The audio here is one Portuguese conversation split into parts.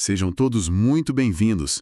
Sejam todos muito bem-vindos.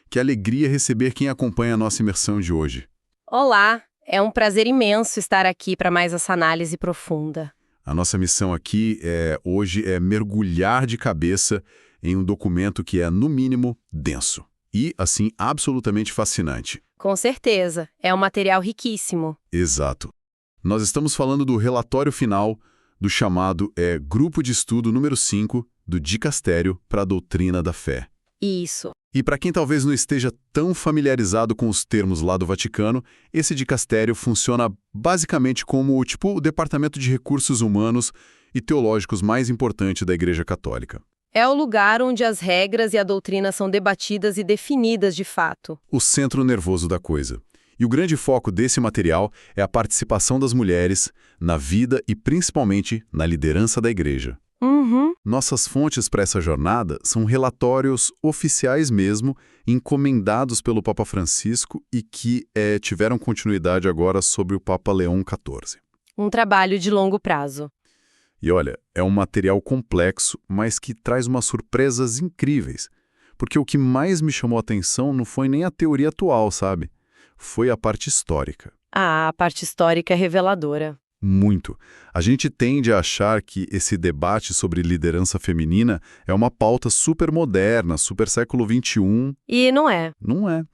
Que alegria receber quem acompanha a nossa imersão de hoje. Olá, é um prazer imenso estar aqui para mais essa análise profunda. A nossa missão aqui hoje é mergulhar de cabeça em um documento que é, no mínimo, denso e, assim, absolutamente fascinante. Com certeza, é um material riquíssimo. Exato. Nós estamos falando do relatório final do chamado Grupo de Estudo número 5 do Dicastério para a Doutrina da Fé. Isso. E para quem talvez não esteja tão familiarizado com os termos lá do Vaticano, esse dicastério funciona basicamente como o departamento de recursos humanos e teológicos mais importante da Igreja Católica. É o lugar onde as regras e a doutrina são debatidas e definidas de fato. O centro nervoso da coisa. E o grande foco desse material é a participação das mulheres na vida e principalmente na liderança da Igreja. Uhum. Nossas fontes para essa jornada são relatórios oficiais mesmo, encomendados pelo Papa Francisco e que tiveram continuidade agora sobre o Papa Leão XIV. Um trabalho de longo prazo. E olha, é um material complexo, mas que traz umas surpresas incríveis. Porque o que mais me chamou a atenção não foi nem a teoria atual, sabe? Foi a parte histórica. Ah, a parte histórica é reveladora. Muito. A gente tende a achar que esse debate sobre liderança feminina é uma pauta super moderna, super século XXI. E não é. Não é.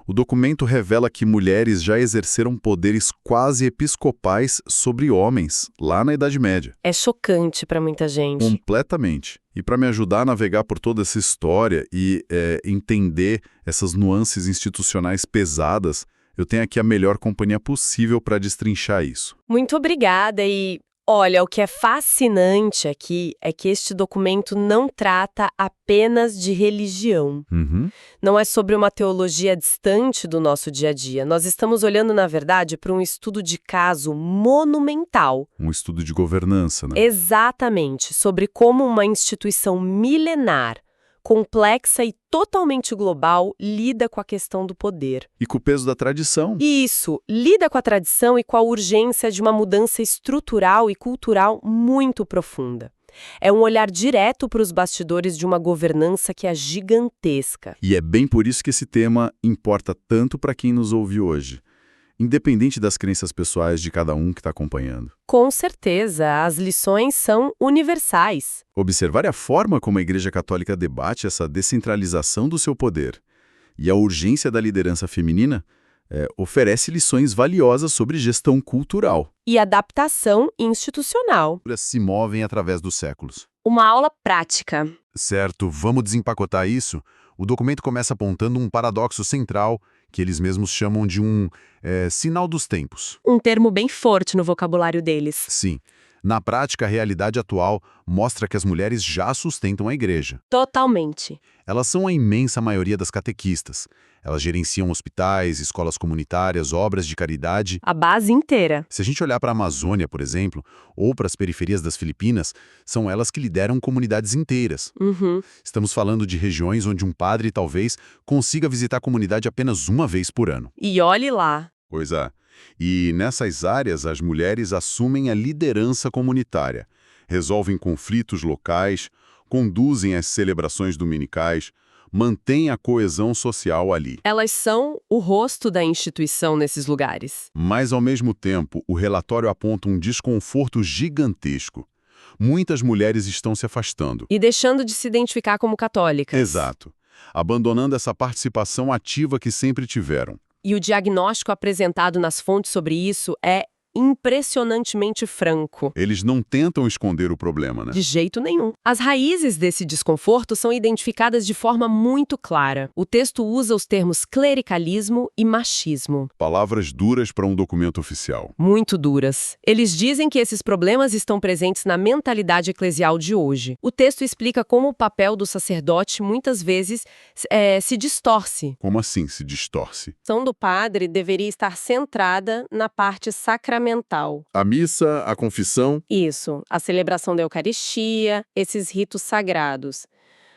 O documento revela que mulheres já exerceram poderes quase episcopais sobre homens, lá na Idade Média. É chocante para muita gente. Completamente. E para me ajudar a navegar por toda essa história e entender essas nuances institucionais pesadas, eu tenho aqui a melhor companhia possível para destrinchar isso. Muito obrigada e, olha, o que é fascinante aqui é que este documento não trata apenas de religião. Uhum. Não é sobre uma teologia distante do nosso dia a dia. Nós estamos olhando, na verdade, para um estudo de caso monumental. Um estudo de governança, né? Exatamente, sobre como uma instituição milenar, complexa e totalmente global, lida com a questão do poder. E com o peso da tradição. Isso, lida com a tradição e com a urgência de uma mudança estrutural e cultural muito profunda. É um olhar direto para os bastidores de uma governança que é gigantesca. E é bem por isso que esse tema importa tanto para quem nos ouve hoje, independente das crenças pessoais de cada um que está acompanhando. Com certeza, as lições são universais. Observar a forma como a Igreja Católica debate essa descentralização do seu poder e a urgência da liderança feminina oferece lições valiosas sobre gestão cultural. E adaptação institucional. Se movem através dos séculos. Uma aula prática. Certo, vamos desempacotar isso? O documento começa apontando um paradoxo central que eles mesmos chamam de um sinal dos tempos. Um termo bem forte no vocabulário deles. Sim. Na prática, a realidade atual mostra que as mulheres já sustentam a igreja. Totalmente. Elas são a imensa maioria das catequistas. Elas gerenciam hospitais, escolas comunitárias, obras de caridade. A base inteira. Se a gente olhar para a Amazônia, por exemplo, ou para as periferias das Filipinas, são elas que lideram comunidades inteiras. Uhum. Estamos falando de regiões onde um padre talvez consiga visitar a comunidade apenas uma vez por ano. E olhe lá. Pois é. E nessas áreas, as mulheres assumem a liderança comunitária, resolvem conflitos locais, conduzem as celebrações dominicais, mantêm a coesão social ali. Elas são o rosto da instituição nesses lugares. Mas, ao mesmo tempo, o relatório aponta um desconforto gigantesco. Muitas mulheres estão se afastando. E deixando de se identificar como católicas. Exato. Abandonando essa participação ativa que sempre tiveram. E o diagnóstico apresentado nas fontes sobre isso é impressionantemente franco. Eles não tentam esconder o problema, né? De jeito nenhum. As raízes desse desconforto são identificadas de forma muito clara. O texto usa os termos clericalismo e machismo. Palavras duras para um documento oficial. Muito duras. Eles dizem que esses problemas estão presentes na mentalidade eclesial de hoje. O texto explica como o papel do sacerdote muitas vezes se distorce. Como assim se distorce? A ação do padre deveria estar centrada na parte sacramental. A missa, a confissão. Isso, a celebração da Eucaristia, esses ritos sagrados.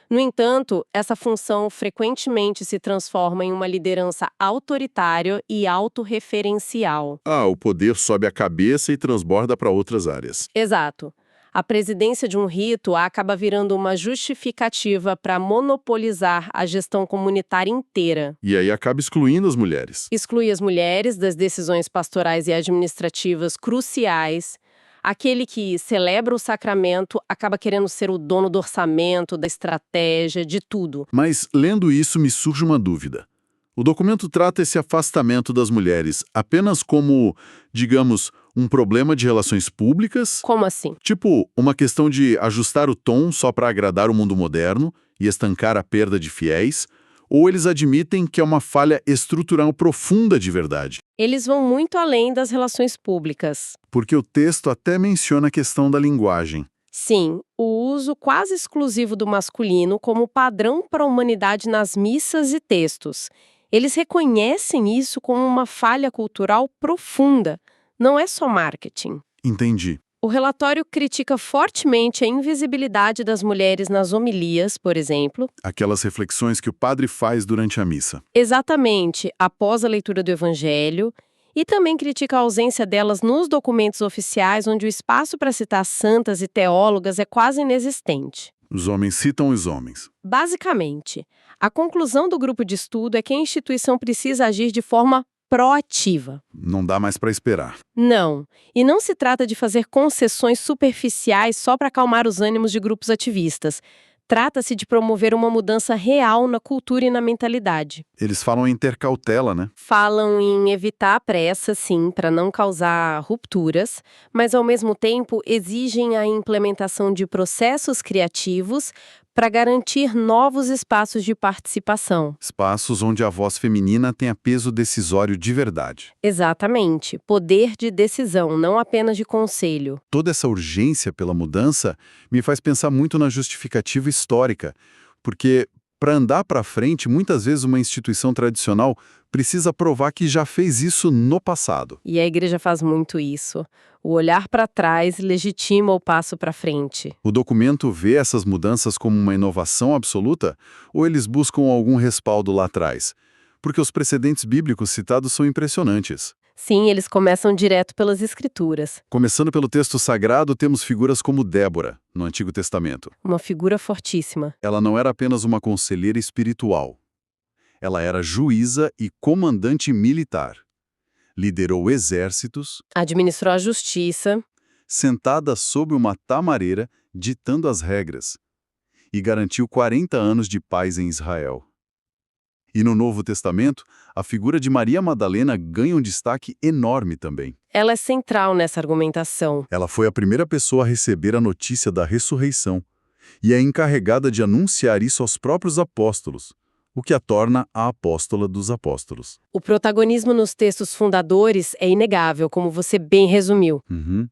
No entanto, essa função frequentemente se transforma em uma liderança autoritária e autorreferencial. O poder sobe a cabeça e transborda para outras áreas. Exato. A presidência de um rito acaba virando uma justificativa para monopolizar a gestão comunitária inteira. E aí acaba excluindo as mulheres. Exclui as mulheres das decisões pastorais e administrativas cruciais. Aquele que celebra o sacramento acaba querendo ser o dono do orçamento, da estratégia, de tudo. Mas, lendo isso, me surge uma dúvida. O documento trata esse afastamento das mulheres apenas como, digamos, um problema de relações públicas? Como assim? Tipo, uma questão de ajustar o tom só para agradar o mundo moderno e estancar a perda de fiéis? Ou eles admitem que é uma falha estrutural profunda de verdade? Eles vão muito além das relações públicas. Porque o texto até menciona a questão da linguagem. Sim, o uso quase exclusivo do masculino como padrão para a humanidade nas missas e textos. Eles reconhecem isso como uma falha cultural profunda. Não é só marketing. Entendi. O relatório critica fortemente a invisibilidade das mulheres nas homilias, por exemplo. Aquelas reflexões que o padre faz durante a missa. Exatamente, após a leitura do Evangelho. E também critica a ausência delas nos documentos oficiais, onde o espaço para citar santas e teólogas é quase inexistente. Os homens citam os homens. Basicamente, a conclusão do grupo de estudo é que a instituição precisa agir de forma proativa. Não dá mais para esperar. Não, e não se trata de fazer concessões superficiais só para acalmar os ânimos de grupos ativistas. Trata-se de promover uma mudança real na cultura e na mentalidade. Eles falam em ter cautela, né? Falam em evitar a pressa, sim, para não causar rupturas, mas ao mesmo tempo exigem a implementação de processos criativos para garantir novos espaços de participação. Espaços onde a voz feminina tenha peso decisório de verdade. Exatamente, poder de decisão, não apenas de conselho. Toda essa urgência pela mudança me faz pensar muito na justificativa histórica, porque para andar para frente, muitas vezes uma instituição tradicional precisa provar que já fez isso no passado. E a igreja faz muito isso. O olhar para trás legitima o passo para frente. O documento vê essas mudanças como uma inovação absoluta ou eles buscam algum respaldo lá atrás? Porque os precedentes bíblicos citados são impressionantes. Sim, eles começam direto pelas escrituras. Começando pelo texto sagrado, temos figuras como Débora, no Antigo Testamento. Uma figura fortíssima. Ela não era apenas uma conselheira espiritual. Ela era juíza e comandante militar. Liderou exércitos, Administrou a justiça. sentada sob uma tamareira, ditando as regras, e garantiu 40 anos de paz em Israel. E no Novo Testamento, a figura de Maria Madalena ganha um destaque enorme também. Ela é central nessa argumentação. Ela foi a primeira pessoa a receber a notícia da ressurreição e é encarregada de anunciar isso aos próprios apóstolos, o que a torna a apóstola dos apóstolos. O protagonismo nos textos fundadores é inegável, como você bem resumiu.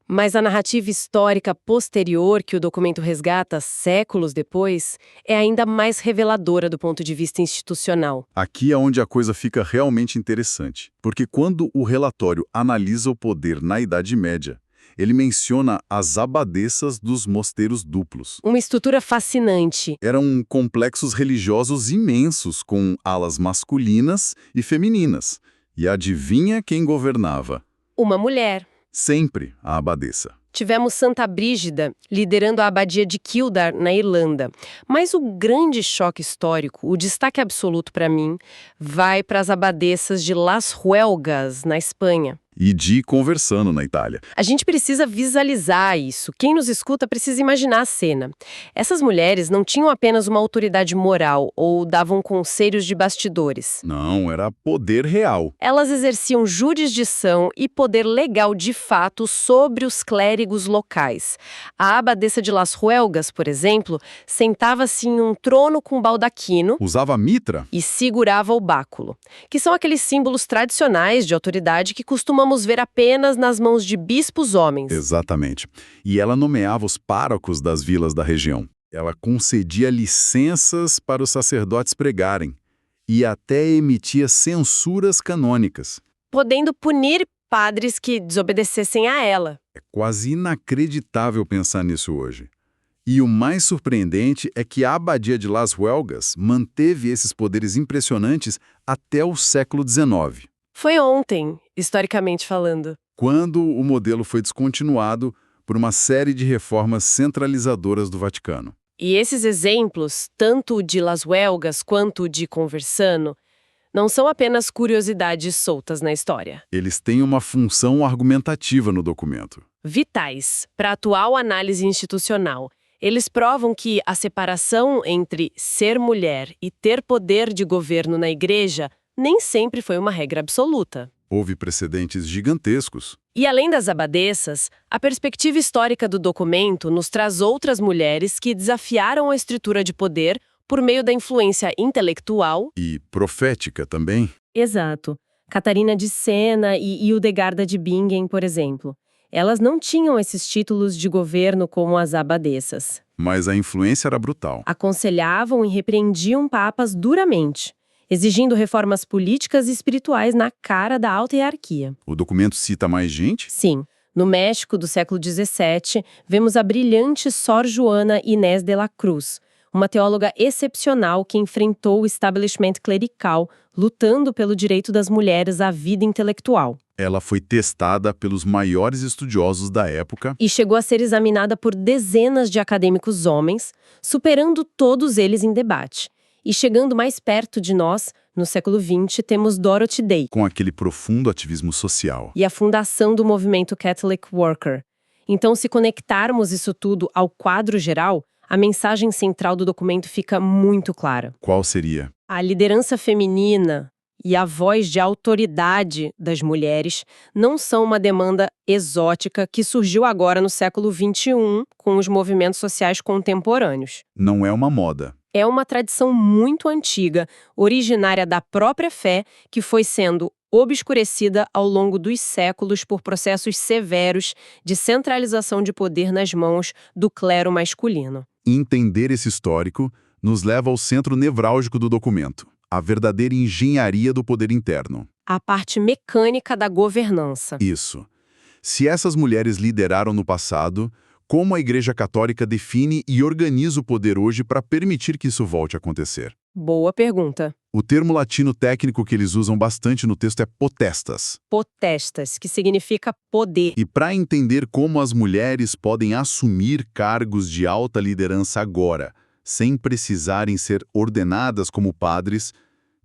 Mas a narrativa histórica posterior que o documento resgata séculos depois é ainda mais reveladora do ponto de vista institucional. Aqui é onde a coisa fica realmente interessante, porque quando o relatório analisa o poder na Idade Média, ele menciona as abadesas dos mosteiros duplos. Uma estrutura fascinante. Eram complexos religiosos imensos, com alas masculinas e femininas. E adivinha quem governava? Uma mulher. Sempre a abadesa. Tivemos Santa Brígida liderando a abadia de Kildare, na Irlanda. Mas o grande choque histórico, o destaque absoluto para mim, vai para as abadesas de Las Huelgas, na Espanha. E de Conversano, na Itália. A gente precisa visualizar isso. Quem nos escuta precisa imaginar a cena. Essas mulheres não tinham apenas uma autoridade moral ou davam conselhos de bastidores. Não, era poder real. Elas exerciam jurisdição e poder legal de fato sobre os clérigos locais. A abadesa de Las Huelgas, por exemplo, sentava-se em um trono com baldaquino Usava mitra? e segurava o báculo, que são aqueles símbolos tradicionais de autoridade que costumamos ver apenas nas mãos de bispos homens. Exatamente. E ela nomeava os párocos das vilas da região. Ela concedia licenças para os sacerdotes pregarem e até emitia censuras canônicas. Podendo punir padres que desobedecessem a ela. É quase inacreditável pensar nisso hoje. E o mais surpreendente é que a abadia de Las Huelgas manteve esses poderes impressionantes até o século XIX. Foi ontem, historicamente falando. Quando o modelo foi descontinuado por uma série de reformas centralizadoras do Vaticano. E esses exemplos, tanto o de Las Huelgas quanto o de Conversano, não são apenas curiosidades soltas na história. Eles têm uma função argumentativa no documento. Vitais para a atual análise institucional. Eles provam que a separação entre ser mulher e ter poder de governo na igreja nem sempre foi uma regra absoluta. Houve precedentes gigantescos. E além das abadesas, a perspectiva histórica do documento nos traz outras mulheres que desafiaram a estrutura de poder por meio da influência intelectual E profética também. Exato. Catarina de Sena e Hildegarda de Bingen, por exemplo. Elas não tinham esses títulos de governo como as abadesas. Mas a influência era brutal. Aconselhavam e repreendiam papas duramente, exigindo reformas políticas e espirituais na cara da alta hierarquia. O documento cita mais gente? Sim, no México do século XVII, vemos a brilhante Sor Juana Inés de la Cruz, uma teóloga excepcional que enfrentou o establishment clerical, lutando pelo direito das mulheres à vida intelectual. Ela foi testada pelos maiores estudiosos da época. E chegou a ser examinada por dezenas de acadêmicos homens, superando todos eles em debate. E chegando mais perto de nós, no século XX, temos Dorothy Day Com aquele profundo ativismo social. e a fundação do movimento Catholic Worker. Então, se conectarmos isso tudo ao quadro geral, a mensagem central do documento fica muito clara. Qual seria? A liderança feminina e a voz de autoridade das mulheres não são uma demanda exótica que surgiu agora no século XXI com os movimentos sociais contemporâneos. Não é uma moda. É uma tradição muito antiga, originária da própria fé, que foi sendo obscurecida ao longo dos séculos por processos severos de centralização de poder nas mãos do clero masculino. Entender esse histórico nos leva ao centro nevrálgico do documento, a verdadeira engenharia do poder interno. A parte mecânica da governança. Isso. Se essas mulheres lideraram no passado, como a Igreja Católica define e organiza o poder hoje para permitir que isso volte a acontecer? Boa pergunta. O termo latino técnico que eles usam bastante no texto é potestas. Potestas, que significa poder. E para entender como as mulheres podem assumir cargos de alta liderança agora, sem precisarem ser ordenadas como padres,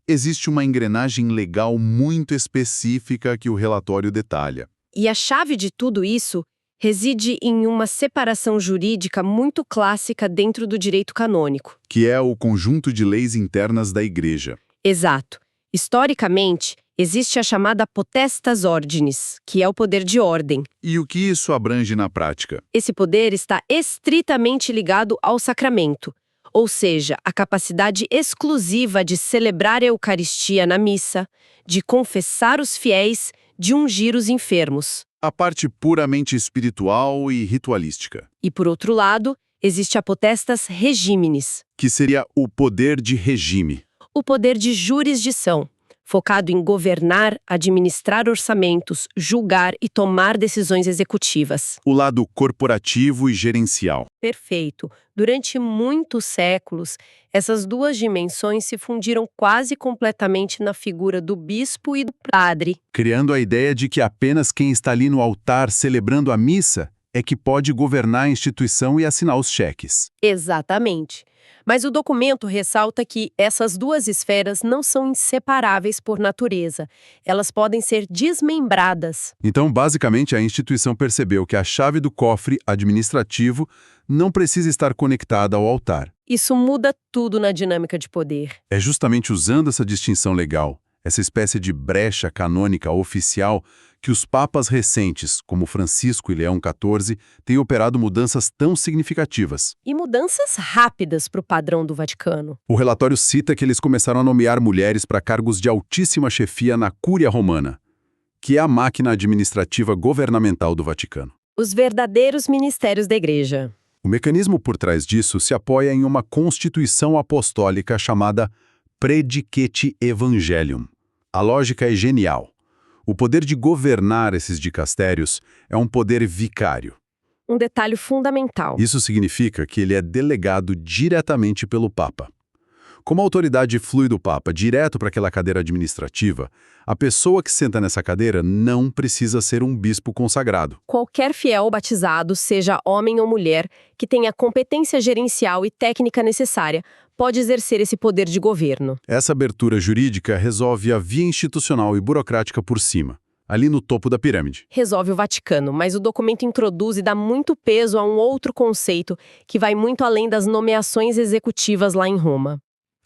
existe uma engrenagem legal muito específica que o relatório detalha. E a chave de tudo isso reside em uma separação jurídica muito clássica dentro do direito canônico. Que é o conjunto de leis internas da Igreja. Exato. Historicamente, existe a chamada potestas ordinis, que é o poder de ordem. E o que isso abrange na prática? Esse poder está estritamente ligado ao sacramento, ou seja, a capacidade exclusiva de celebrar a Eucaristia na missa, de confessar os fiéis, de ungir os enfermos. A parte puramente espiritual e ritualística, E, por outro lado, existe a potestas regiminis, que seria o poder de regime. o poder de jurisdição, focado em governar, administrar orçamentos, julgar e tomar decisões executivas. O lado corporativo e gerencial. Perfeito. Durante muitos séculos, essas duas dimensões se fundiram quase completamente na figura do bispo e do padre. Criando a ideia de que apenas quem está ali no altar celebrando a missa é que pode governar a instituição e assinar os cheques. Exatamente. Mas o documento ressalta que essas duas esferas não são inseparáveis por natureza. Elas podem ser desmembradas. Então, basicamente, a instituição percebeu que a chave do cofre administrativo não precisa estar conectada ao altar. Isso muda tudo na dinâmica de poder. É justamente usando essa distinção legal, essa espécie de brecha canônica oficial, que os papas recentes, como Francisco e Leão XIV, têm operado mudanças tão significativas. E mudanças rápidas para o padrão do Vaticano. O relatório cita que eles começaram a nomear mulheres para cargos de altíssima chefia na Cúria Romana, que é a máquina administrativa governamental do Vaticano. Os verdadeiros ministérios da Igreja. O mecanismo por trás disso se apoia em uma constituição apostólica chamada Praedicate Evangelium. A lógica é genial. O poder de governar esses dicastérios é um poder vicário. Um detalhe fundamental. Isso significa que ele é delegado diretamente pelo Papa. Como a autoridade flui do Papa direto para aquela cadeira administrativa, a pessoa que senta nessa cadeira não precisa ser um bispo consagrado. Qualquer fiel batizado, seja homem ou mulher, que tenha a competência gerencial e técnica necessária, pode exercer esse poder de governo. Essa abertura jurídica resolve a via institucional e burocrática por cima, ali no topo da pirâmide. Resolve o Vaticano, mas o documento introduz e dá muito peso a um outro conceito que vai muito além das nomeações executivas lá em Roma.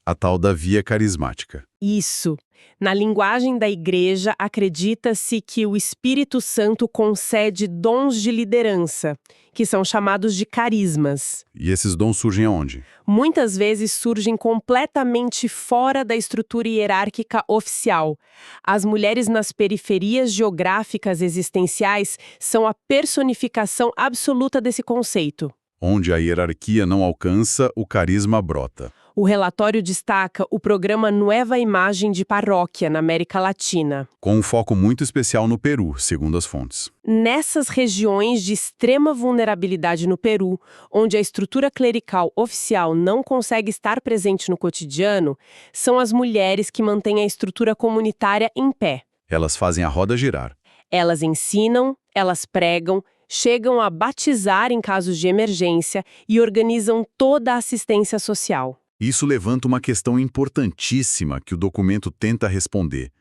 A tal da via carismática. Isso. Na linguagem da Igreja, acredita-se que o Espírito Santo concede dons de liderança, que são chamados de carismas. E esses dons surgem aonde? Muitas vezes surgem completamente fora da estrutura hierárquica oficial. As mulheres nas periferias geográficas existenciais são a personificação absoluta desse conceito. Onde a hierarquia não alcança, o carisma brota. O relatório destaca o programa Nueva Imagem de Paróquia na América Latina. Com um foco muito especial no Peru, segundo as fontes. Nessas regiões de extrema vulnerabilidade no Peru, onde a estrutura clerical oficial não consegue estar presente no cotidiano, são as mulheres que mantêm a estrutura comunitária em pé. Elas fazem a roda girar. Elas ensinam, elas pregam, chegam a batizar em casos de emergência e organizam toda a assistência social. Isso levanta uma questão importantíssima que o documento tenta responder.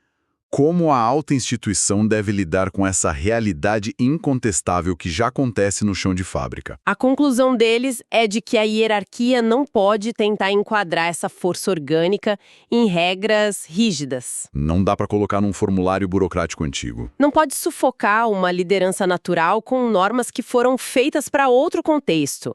Como a alta instituição deve lidar com essa realidade incontestável que já acontece no chão de fábrica? A conclusão deles é de que a hierarquia não pode tentar enquadrar essa força orgânica em regras rígidas. Não dá para colocar num formulário burocrático antigo. Não pode sufocar uma liderança natural com normas que foram feitas para outro contexto.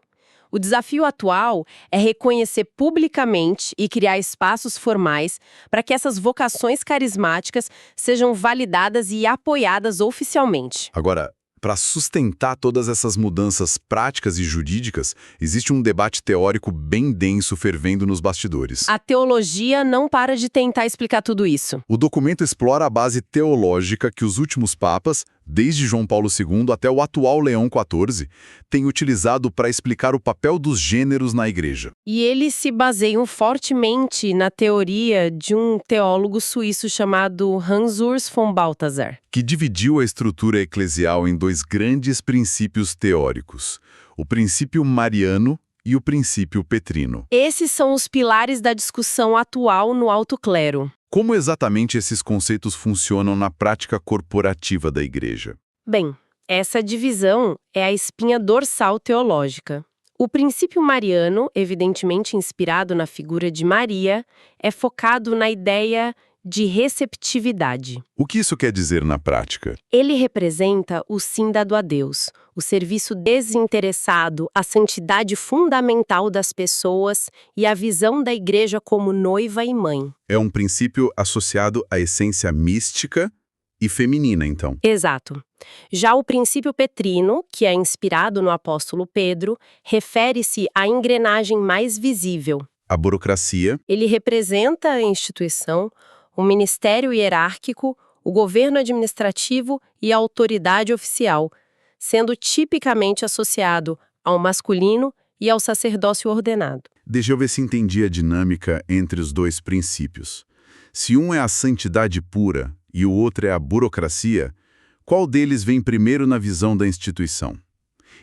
O desafio atual é reconhecer publicamente e criar espaços formais para que essas vocações carismáticas sejam validadas e apoiadas oficialmente. Agora, para sustentar todas essas mudanças práticas e jurídicas, existe um debate teórico bem denso fervendo nos bastidores. A teologia não para de tentar explicar tudo isso. O documento explora a base teológica que os últimos papas, desde João Paulo II até o atual Leão XIV, têm utilizado para explicar o papel dos gêneros na Igreja. E eles se baseiam fortemente na teoria de um teólogo suíço chamado Hans-Urs von Balthasar, que dividiu a estrutura eclesial em dois grandes princípios teóricos, o princípio mariano e o princípio petrino. Esses são os pilares da discussão atual no alto clero. Como exatamente esses conceitos funcionam na prática corporativa da Igreja? Bem, essa divisão é a espinha dorsal teológica. O princípio mariano, evidentemente inspirado na figura de Maria, é focado na ideia de receptividade. O que isso quer dizer na prática? Ele representa o sim dado a Deus, o serviço desinteressado, a santidade fundamental das pessoas e a visão da Igreja como noiva e mãe. É um princípio associado à essência mística e feminina, então. Exato. Já o princípio petrino, que é inspirado no apóstolo Pedro, refere-se à engrenagem mais visível. A burocracia. Ele representa a instituição, o ministério hierárquico, o governo administrativo e a autoridade oficial, sendo tipicamente associado ao masculino e ao sacerdócio ordenado. Deixa eu ver se entendi a dinâmica entre os dois princípios. Se um é a santidade pura e o outro é a burocracia, qual deles vem primeiro na visão da instituição?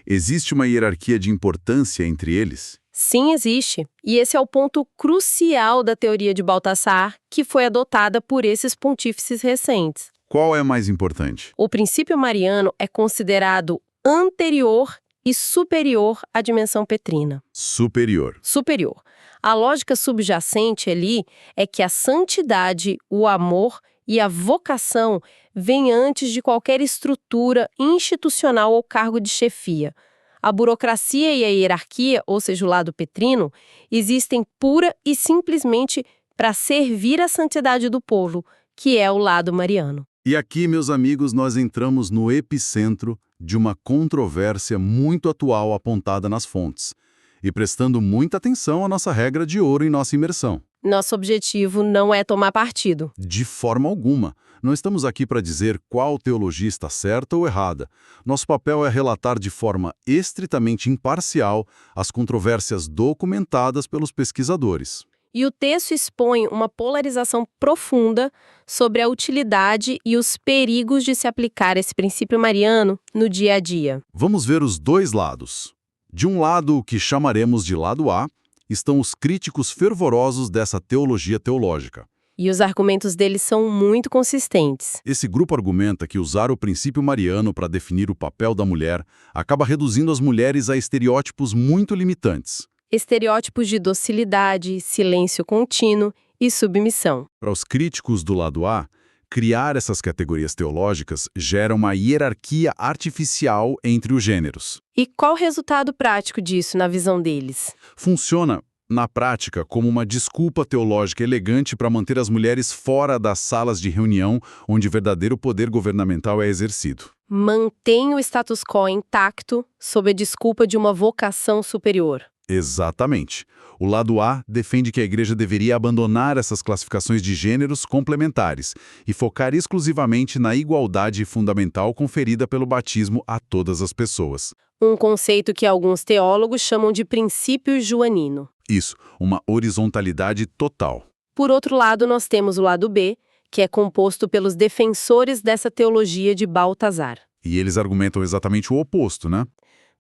Existe uma hierarquia de importância entre eles? Sim, existe. E esse é o ponto crucial da teoria de Balthasar, que foi adotada por esses pontífices recentes. Qual é mais importante? O princípio mariano é considerado anterior e superior à dimensão petrina. Superior. Superior. A lógica subjacente ali é que a santidade, o amor e a vocação vêm antes de qualquer estrutura institucional ou cargo de chefia. A burocracia e a hierarquia, ou seja, o lado petrino, existem pura e simplesmente para servir a santidade do povo, que é o lado mariano. E aqui, meus amigos, nós entramos no epicentro de uma controvérsia muito atual apontada nas fontes, e prestando muita atenção à nossa regra de ouro em nossa imersão. Nosso objetivo não é tomar partido. De forma alguma. Não estamos aqui para dizer qual teologia está certa ou errada. Nosso papel é relatar de forma estritamente imparcial as controvérsias documentadas pelos pesquisadores. E o texto expõe uma polarização profunda sobre a utilidade e os perigos de se aplicar esse princípio mariano no dia a dia. Vamos ver os dois lados. De um lado, o que chamaremos de lado A, estão os críticos fervorosos dessa teologia teológica. E os argumentos deles são muito consistentes. Esse grupo argumenta que usar o princípio mariano para definir o papel da mulher acaba reduzindo as mulheres a estereótipos muito limitantes. Estereótipos de docilidade, silêncio contínuo e submissão. Para os críticos do lado A, criar essas categorias teológicas gera uma hierarquia artificial entre os gêneros. E qual o resultado prático disso na visão deles? Funciona, na prática, como uma desculpa teológica elegante para manter as mulheres fora das salas de reunião onde o verdadeiro poder governamental é exercido. Mantém o status quo intacto sob a desculpa de uma vocação superior. Exatamente. O lado A defende que a igreja deveria abandonar essas classificações de gêneros complementares e focar exclusivamente na igualdade fundamental conferida pelo batismo a todas as pessoas. Um conceito que alguns teólogos chamam de princípio joanino. Isso, uma horizontalidade total. Por outro lado, nós temos o lado B, que é composto pelos defensores dessa teologia de Baltazar. E eles argumentam exatamente o oposto, né?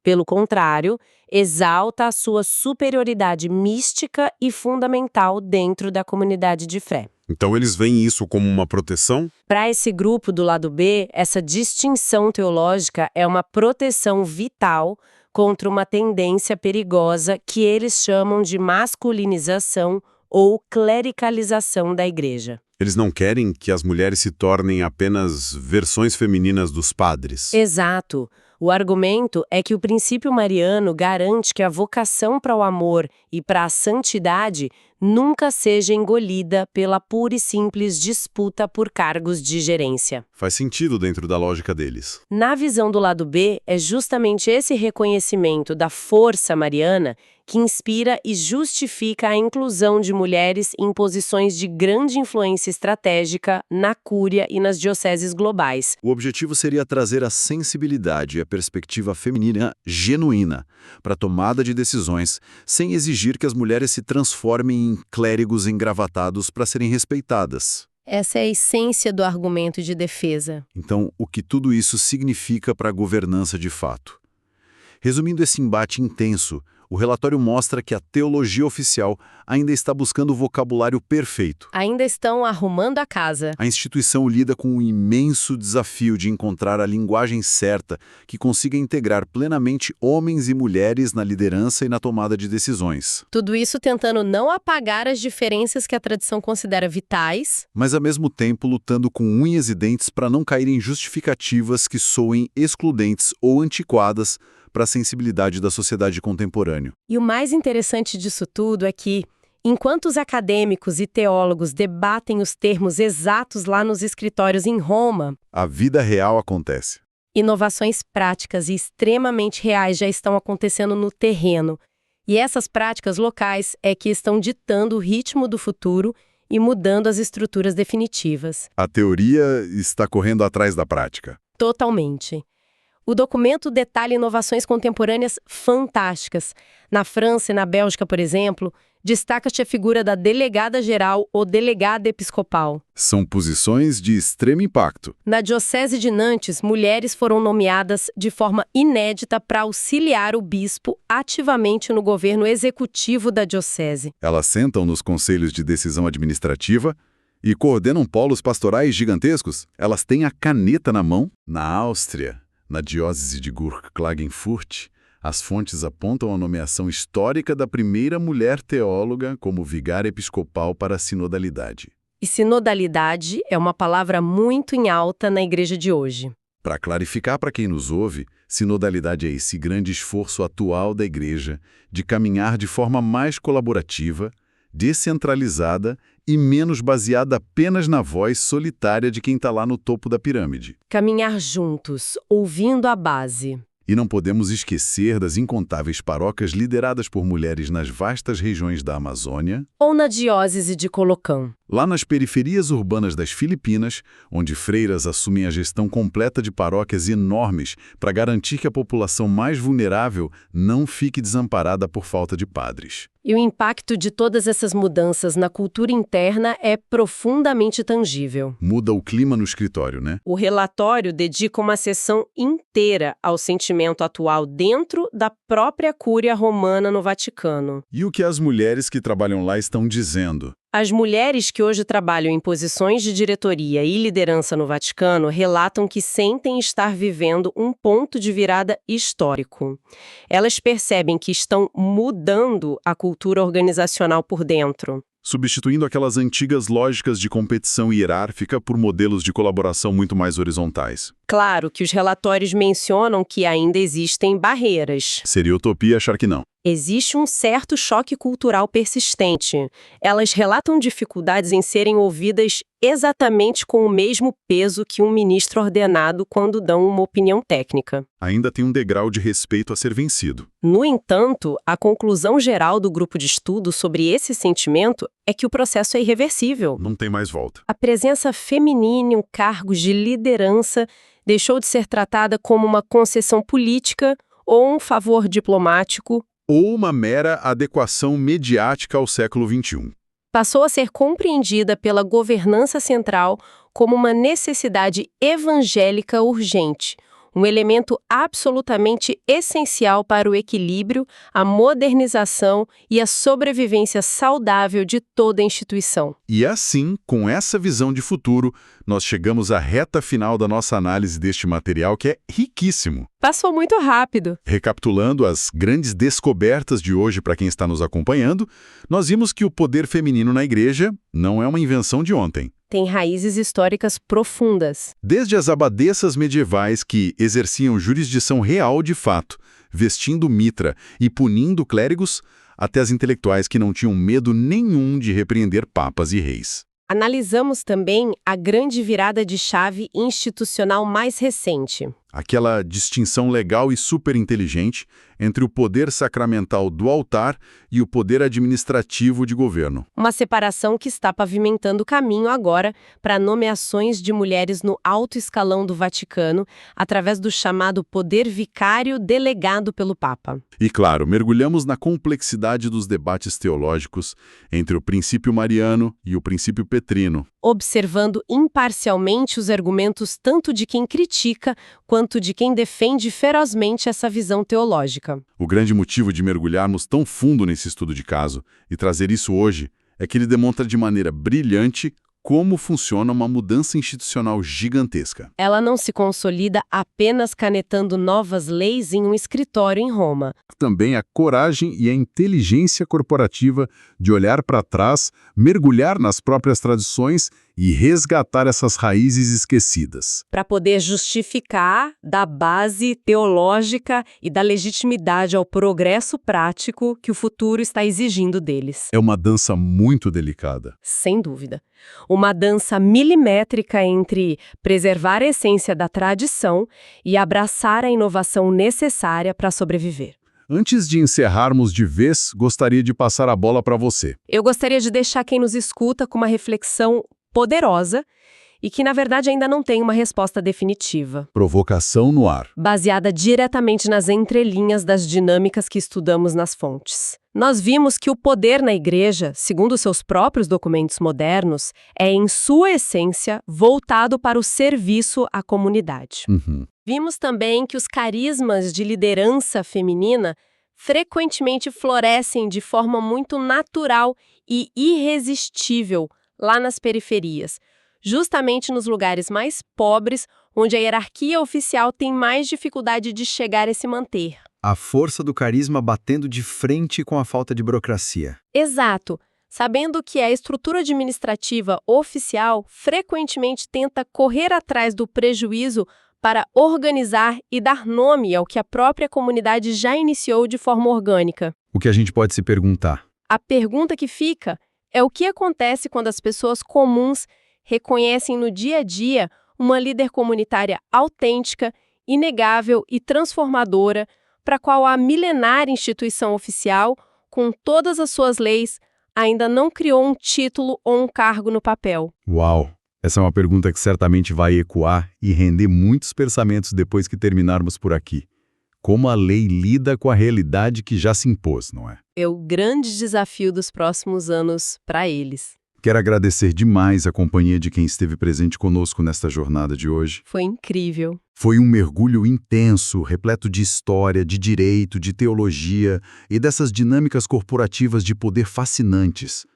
Pelo contrário, exalta a sua superioridade mística e fundamental dentro da comunidade de fé. Então eles veem isso como uma proteção? Para esse grupo do lado B, essa distinção teológica é uma proteção vital contra uma tendência perigosa que eles chamam de masculinização ou clericalização da igreja. Eles não querem que as mulheres se tornem apenas versões femininas dos padres. Exato. O argumento é que o princípio mariano garante que a vocação para o amor e para a santidade nunca seja engolida pela pura e simples disputa por cargos de gerência. Faz sentido dentro da lógica deles. Na visão do lado B, é justamente esse reconhecimento da força mariana que inspira e justifica a inclusão de mulheres em posições de grande influência estratégica na cúria e nas dioceses globais. O objetivo seria trazer a sensibilidade e a perspectiva feminina genuína para a tomada de decisões, sem exigir que as mulheres se transformem em clérigos engravatados para serem respeitadas. Essa é a essência do argumento de defesa. Então, o que tudo isso significa para a governança de fato? Resumindo esse embate intenso, o relatório mostra que a teologia oficial ainda está buscando o vocabulário perfeito. Ainda estão arrumando a casa. A instituição lida com o imenso desafio de encontrar a linguagem certa que consiga integrar plenamente homens e mulheres na liderança e na tomada de decisões. Tudo isso tentando não apagar as diferenças que a tradição considera vitais, mas ao mesmo tempo lutando com unhas e dentes para não cair em justificativas que soem excludentes ou antiquadas para a sensibilidade da sociedade contemporânea. E o mais interessante disso tudo é que, enquanto os acadêmicos e teólogos debatem os termos exatos lá nos escritórios em Roma, a vida real acontece. Inovações práticas e extremamente reais já estão acontecendo no terreno. E essas práticas locais é que estão ditando o ritmo do futuro e mudando as estruturas definitivas. A teoria está correndo atrás da prática. Totalmente. O documento detalha inovações contemporâneas fantásticas. Na França e na Bélgica, por exemplo, destaca-se a figura da delegada-geral ou delegada episcopal. São posições de extremo impacto. Na Diocese de Nantes, mulheres foram nomeadas de forma inédita para auxiliar o bispo ativamente no governo executivo da diocese. Elas sentam nos conselhos de decisão administrativa e coordenam polos pastorais gigantescos. Elas têm a caneta na mão. Na Áustria, na diocese de Gurk-Klagenfurt, as fontes apontam a nomeação histórica da primeira mulher teóloga como vigária episcopal para a sinodalidade. E sinodalidade é uma palavra muito em alta na igreja de hoje. Para clarificar para quem nos ouve, sinodalidade é esse grande esforço atual da igreja de caminhar de forma mais colaborativa, descentralizada e menos baseada apenas na voz solitária de quem está lá no topo da pirâmide. Caminhar juntos, ouvindo a base. E não podemos esquecer das incontáveis paróquias lideradas por mulheres nas vastas regiões da Amazônia Ou na diocese de Colocão. Lá nas periferias urbanas das Filipinas, onde freiras assumem a gestão completa de paróquias enormes para garantir que a população mais vulnerável não fique desamparada por falta de padres. E o impacto de todas essas mudanças na cultura interna é profundamente tangível. Muda o clima no escritório, né? O relatório dedica uma sessão inteira ao sentimento atual dentro da própria Cúria Romana no Vaticano. E o que as mulheres que trabalham lá estão dizendo? As mulheres que hoje trabalham em posições de diretoria e liderança no Vaticano relatam que sentem estar vivendo um ponto de virada histórico. Elas percebem que estão mudando a cultura organizacional por dentro. Substituindo aquelas antigas lógicas de competição hierárquica por modelos de colaboração muito mais horizontais. Claro que os relatórios mencionam que ainda existem barreiras. Seria utopia achar que não. Existe um certo choque cultural persistente. Elas relatam dificuldades em serem ouvidas exatamente com o mesmo peso que um ministro ordenado quando dão uma opinião técnica. Ainda tem um degrau de respeito a ser vencido. No entanto, a conclusão geral do grupo de estudo sobre esse sentimento é que o processo é irreversível. Não tem mais volta. A presença feminina em cargos de liderança deixou de ser tratada como uma concessão política ou um favor diplomático, Ou uma mera adequação mediática ao século XXI. passou a ser compreendida pela governança central como uma necessidade evangélica urgente, um elemento absolutamente essencial para o equilíbrio, a modernização e a sobrevivência saudável de toda a instituição. E assim, com essa visão de futuro, nós chegamos à reta final da nossa análise deste material que é riquíssimo. Passou muito rápido. Recapitulando as grandes descobertas de hoje para quem está nos acompanhando, nós vimos que o poder feminino na igreja não é uma invenção de ontem. Tem raízes históricas profundas. Desde as abadesas medievais que exerciam jurisdição real de fato, vestindo mitra e punindo clérigos, até as intelectuais que não tinham medo nenhum de repreender papas e reis. Analisamos também a grande virada de chave institucional mais recente. Aquela distinção legal e superinteligente entre o poder sacramental do altar e o poder administrativo de governo. Uma separação que está pavimentando o caminho agora para nomeações de mulheres no alto escalão do Vaticano, através do chamado poder vicário delegado pelo Papa. E claro, mergulhamos na complexidade dos debates teológicos entre o princípio mariano e o princípio petrino, Observando imparcialmente os argumentos tanto de quem critica quanto de quem defende ferozmente essa visão teológica. O grande motivo de mergulharmos tão fundo nesse estudo de caso e trazer isso hoje é que ele demonstra de maneira brilhante como funciona uma mudança institucional gigantesca. Ela não se consolida apenas canetando novas leis em um escritório em Roma. Também a coragem e a inteligência corporativa de olhar para trás, mergulhar nas próprias tradições e resgatar essas raízes esquecidas. Para poder justificar da base teológica e da legitimidade ao progresso prático que o futuro está exigindo deles. É uma dança muito delicada. Sem dúvida. Uma dança milimétrica entre preservar a essência da tradição e abraçar a inovação necessária para sobreviver. Antes de encerrarmos de vez, gostaria de passar a bola para você. Eu gostaria de deixar quem nos escuta com uma reflexão poderosa e que, na verdade, ainda não tem uma resposta definitiva. Provocação no ar. Baseada diretamente nas entrelinhas das dinâmicas que estudamos nas fontes. Nós vimos que o poder na igreja, segundo seus próprios documentos modernos, é, em sua essência, voltado para o serviço à comunidade. Vimos também que os carismas de liderança feminina frequentemente florescem de forma muito natural e irresistível lá nas periferias, justamente nos lugares mais pobres, onde a hierarquia oficial tem mais dificuldade de chegar e se manter. A força do carisma batendo de frente com a falta de burocracia. Exato. Sabendo que a estrutura administrativa oficial frequentemente tenta correr atrás do prejuízo para organizar e dar nome ao que a própria comunidade já iniciou de forma orgânica. O que a gente pode se perguntar? A pergunta que fica é o que acontece quando as pessoas comuns reconhecem no dia a dia uma líder comunitária autêntica, inegável e transformadora, para a qual a milenar instituição oficial, com todas as suas leis, ainda não criou um título ou um cargo no papel. Uau! Essa é uma pergunta que certamente vai ecoar e render muitos pensamentos depois que terminarmos por aqui. Como a lei lida com a realidade que já se impôs, não é? É o grande desafio dos próximos anos para eles. Quero agradecer demais a companhia de quem esteve presente conosco nesta jornada de hoje. Foi incrível. Foi um mergulho intenso, repleto de história, de direito, de teologia e dessas dinâmicas corporativas de poder fascinantes.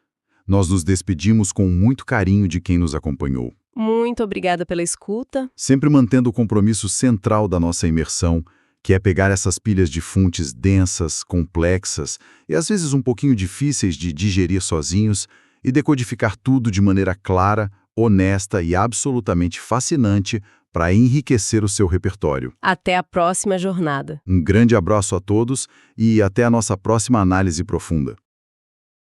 Nós nos despedimos com muito carinho de quem nos acompanhou. Muito obrigada pela escuta. Sempre mantendo o compromisso central da nossa imersão, que é pegar essas pilhas de fontes densas, complexas e às vezes um pouquinho difíceis de digerir sozinhos e decodificar tudo de maneira clara, honesta e absolutamente fascinante para enriquecer o seu repertório. Até a próxima jornada. Um grande abraço a todos e até a nossa próxima análise profunda.